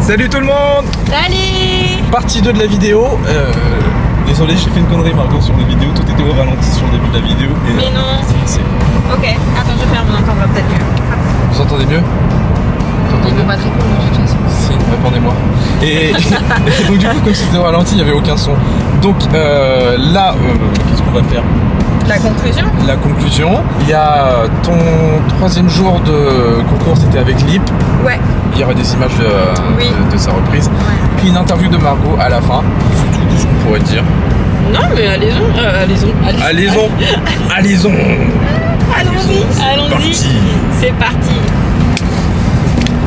Salut tout le monde. Salut. Partie 2 de la vidéo. Désolé, j'ai fait une connerie Margot sur la vidéo. Tout était au ralenti sur le début de la vidéo. Et, mais non. c'est... Ok, attends, je ferme, on entendra peut-être mieux. Vous entendez mieux? Il ne peut pas te répondre de toute façon. Si, répondez-moi. Et donc du coup, comme c'était au ralenti, il n'y avait aucun son. Donc là, qu'est-ce qu'on va faire? La conclusion? La conclusion. Il y a ton 3e jour de concours, c'était avec Lip. Ouais. Il y aura des images de sa reprise. Ouais. Puis une interview de Margot à la fin. C'est tout ce qu'on pourrait dire. Non mais allons-y. Parti. C'est parti.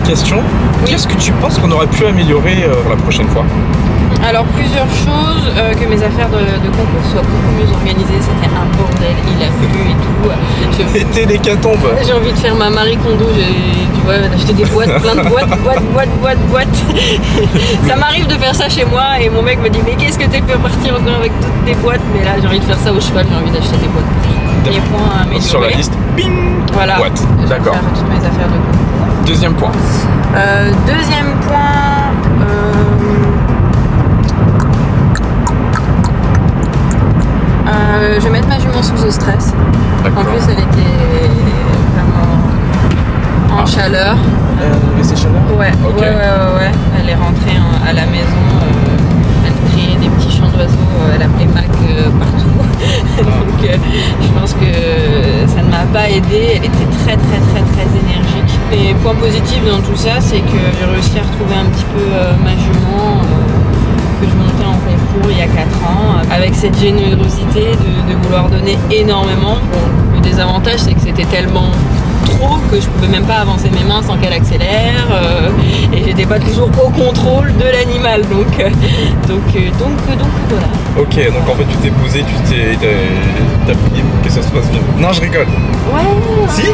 Question. Oui. Qu'est-ce que tu penses qu'on aurait pu améliorer la prochaine fois? Alors plusieurs choses, que mes affaires de concours soient beaucoup mieux organisées, c'était un bordel, il a plu et tout. C'était l'hécatombe. J'ai envie de faire ma Marie Kondo, tu vois, d'acheter des boîtes, plein de boîtes. Ça m'arrive de faire ça chez moi et mon mec me dit mais qu'est-ce que t'es fait partir encore avec toutes tes boîtes? Mais là j'ai envie de faire ça au cheval, j'ai envie d'acheter des boîtes. Premier point à améliorer. Sur la liste, bing. Voilà. Boîte. Je vais D'accord. faire toutes mes affaires de concours. Deuxième point. Deuxième point. Je vais mettre ma jument sous eau stress. En plus, elle était vraiment en chaleur. Laissez chaleur. Ouais, Ok. ouais. Elle est rentrée à la maison. Elle criait des petits chants d'oiseaux. Elle appelait Mac partout. Donc, je pense que ça ne m'a pas aidée. Elle était très énergique. Et point positif dans tout ça, c'est que j'ai réussi à retrouver un petit peu ma jument. Que je montais en concours il y a 4 ans, avec cette générosité de vouloir donner énormément. Bon, le désavantage, c'est que c'était tellement trop que je pouvais même pas avancer mes mains sans qu'elle accélère, et j'étais pas toujours au contrôle de l'animal, donc voilà. Ok, donc en fait tu t'es posé, t'as plié pour que ça se passe bien. Non, je rigole. Ouais. Si.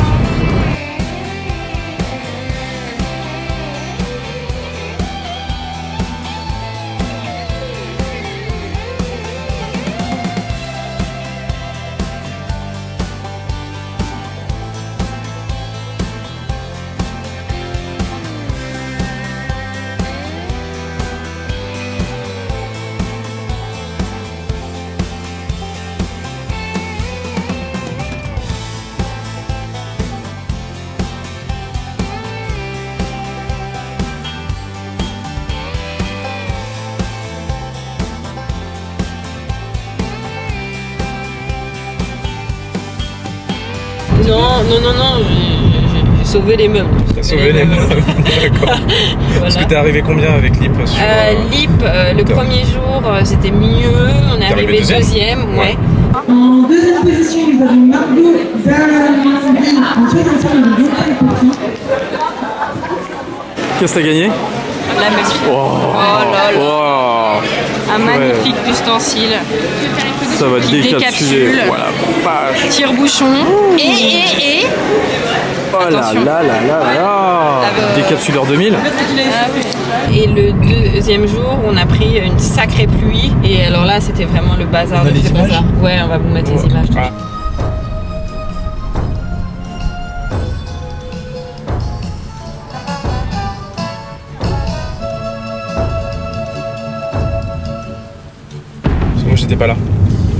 Non, j'ai sauvé les meubles. T'as sauvé les meubles. D'accord. Voilà. Est-ce que t'es arrivé combien avec Lip sur Lip, le premier jour, c'était mieux. On est arrivé deuxième, ouais. En deuxième position, nous avons Margot Dalali en 65 de 25%. Qu'est-ce que t'as gagné? La même. Oh là là. Wow. Un magnifique ustensile. Ça va Qui décapsule. Voilà, vache. Tire-bouchon. Et. Oh là Attention. là. Décapsuleur 2000. Ah oui. Et le deuxième jour, on a pris une sacrée pluie. Et alors là, c'était vraiment le bazar On a de les chez images bazar. Ouais, on va vous mettre les images. Ah. Parce que moi j'étais pas là.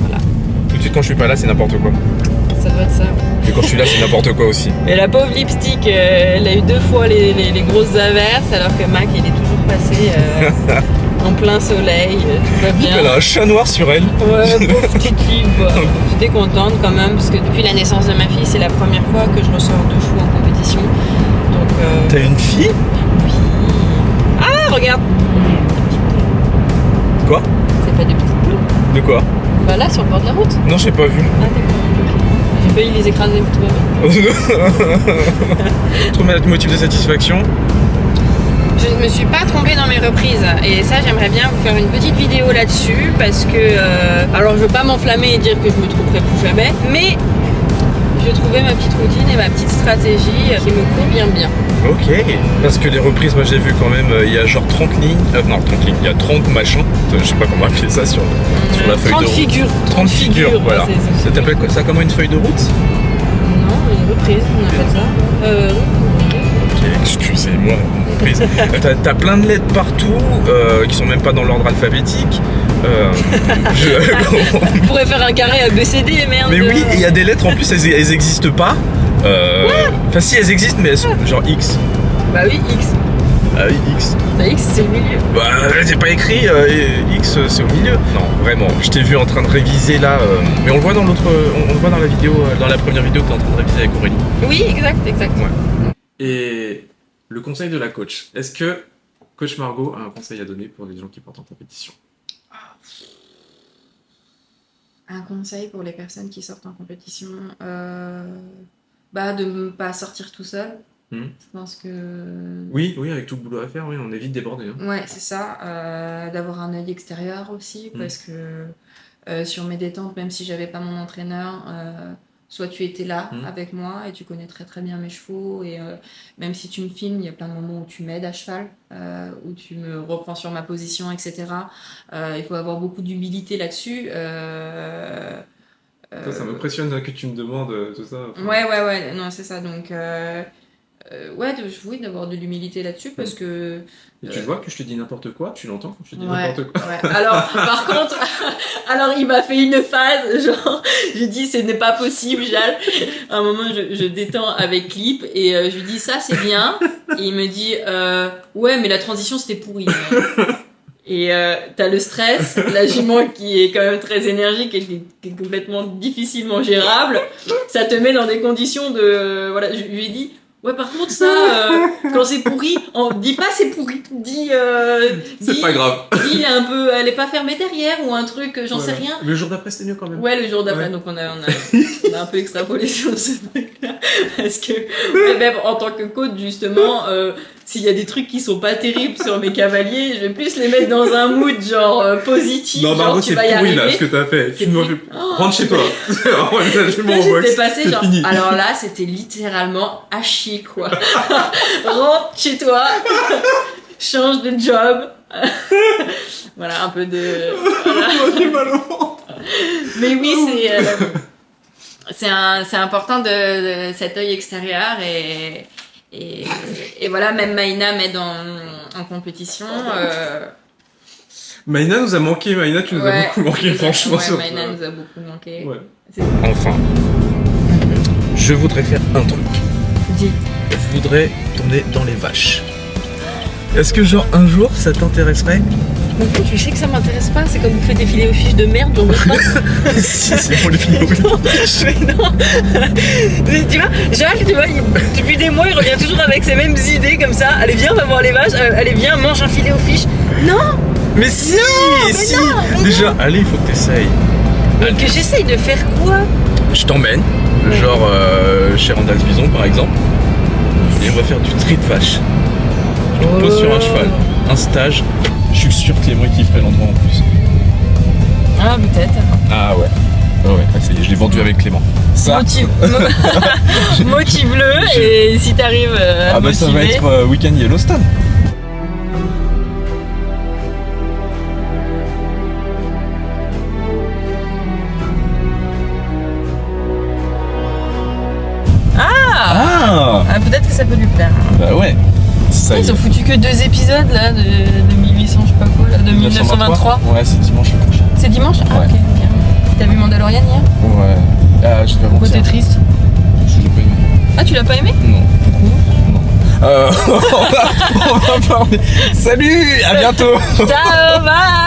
Voilà. Tout de suite quand je suis pas là c'est n'importe quoi. Ça doit être ça. Et quand je suis là c'est n'importe quoi aussi. Et la pauvre Lipstick, elle a eu 2 fois les grosses averses, alors que Mac, il est toujours passé en plein soleil, tout va bien. Elle a un chat noir sur elle. Ouais, pauvre petite fille, quoi. J'étais contente quand même, parce que depuis la naissance de ma fille, c'est la première fois que je ressors de chevaux en compétition. Donc, T'as une fille? oui. Ah, regarde! Quoi? C'est pas des petites poules. De quoi? Bah là, sur le bord de la route. Non j'ai pas vu. Ah, d'accord. J'ai failli les écraser, mais tout va bien. Trop mal motif de satisfaction. Je ne me suis pas trompée dans mes reprises et ça j'aimerais bien vous faire une petite vidéo là-dessus parce que alors je veux pas m'enflammer et dire que je me tromperai plus jamais, mais j'ai trouvé ma petite routine et ma petite stratégie qui me convient bien. Ok, parce que les reprises, moi j'ai vu quand même, il y a genre 30 lignes, non 30 lignes, il y a 30 machins, je sais pas comment appeler ça sur la feuille de route. 30 figures. 30 figures, voilà. Ouais, Ça t'appelle quoi, ça comment, une feuille de route? Non, une reprise, on appelle ça. Ok, excusez-moi. reprises. T'as plein de lettres partout qui sont même pas dans l'ordre alphabétique. On pourrait faire un carré ABCD, merde. Mais oui, il y a des lettres en plus, elles existent pas. Enfin, si elles existent, mais elles sont genre X. Bah oui, X. Ah oui, X. Bah X, c'est au milieu. Bah, c'est pas écrit, X c'est au milieu. Non, vraiment, je t'ai vu en train de réviser là, mais on le voit dans l'autre, on le voit dans la vidéo, dans la première vidéo que t'es en train de réviser avec Aurélie. Oui, exact. Ouais. Et le conseil de la coach, est-ce que coach Margot a un conseil à donner pour les gens qui partent en compétition? Un conseil pour les personnes qui sortent en compétition, bah de ne pas sortir tout seul. Je pense que... Oui, avec tout le boulot à faire, oui, on est vite débordé. Hein. Ouais, c'est ça. D'avoir un œil extérieur aussi, parce que sur mes détentes, même si j'avais pas mon entraîneur, soit tu étais là avec moi et tu connais très très bien mes chevaux, et même si tu me filmes, il y a plein de moments où tu m'aides à cheval, où tu me reprends sur ma position, etc. Il faut avoir beaucoup d'humilité là-dessus. Ça m'impressionne que tu me demandes tout ça. Enfin... Ouais, non, c'est ça. Donc, oui, d'avoir de l'humilité là-dessus, parce que... Et tu vois que je te dis n'importe quoi, tu l'entends quand je te dis n'importe quoi. Ouais. Alors, par contre, il m'a fait une phase, genre, je dis, ce n'est pas possible, Jal. À un moment, je détends avec Clip, et je lui dis, ça, c'est bien. Et il me dit, ouais, mais la transition, c'était pourri. Et t'as le stress, la jument qui est quand même très énergique et qui est complètement difficilement gérable. Ça te met dans des conditions de... Voilà, je lui ai dit... Ouais, par contre, ça, quand c'est pourri, dis pas c'est pourri. C'est pas grave. Dis, elle est pas fermée derrière ou un truc, j'en sais rien. Le jour d'après, c'était mieux quand même. Ouais, le jour d'après, donc on a un peu extrapolé sur ce truc-là. Parce que, même en tant que coach, justement, s'il y a des trucs qui sont pas terribles sur mes cavaliers, je vais plus les mettre dans un mood genre positif. Non, Margot, c'est pourri là, ce que t'as fait. Rentre chez toi. J'étais passé genre. Fini. Alors là, c'était littéralement à chier, quoi. Rentre chez toi, change de job. Voilà, un peu de. Voilà. Mais oui, c'est important de cet œil extérieur, et voilà, même Maïna m'aide en compétition. Maïna nous a manqué, Maïna, tu nous as beaucoup manqué, franchement. Ouais, Maïna nous a beaucoup manqué. Ouais. Enfin, je voudrais faire un truc. Dis. Je voudrais tourner dans les vaches. Est-ce que genre un jour ça t'intéresserait? Donc tu sais que ça m'intéresse pas, c'est comme vous faites des filets aux fiches de merde, j'en veux pas. Si, c'est pour les filets aux fiches. Non. Tu vois, Jacques, depuis des mois, il revient toujours avec ces mêmes idées comme ça. Allez, viens, on va voir les vaches. Allez, viens, mange un filet aux fiches. Non. Mais si, non, déjà, non. Allez, il faut que t'essayes. Mais que j'essaye de faire quoi? Je t'emmène, genre chez Randall Bison par exemple, et on va faire du tri de vache. Je te pose sur un cheval, un stage. Je suis sûr que Clément il kifferait l'endroit en plus. Ah, peut-être. Ah ouais. Ça y est, je l'ai vendu avec Clément. Ça. Motive-le, et si t'arrives à motiver... ça va être week-end Yellowstone. Peut-être que ça peut lui plaire. Bah ouais. Ils ont foutu que 2 épisodes là de 1800 je sais pas quoi là, de 1923. Ouais, c'est dimanche. C'est dimanche? Ah ouais. Ok. T'as vu Mandalorian hier? Ouais. Ah, je vais pourquoi t'es triste? Je l'ai pas aimé. Ah, tu l'as pas aimé? Non. Pourquoi? On va parler. Salut, à bientôt. Ciao, bye.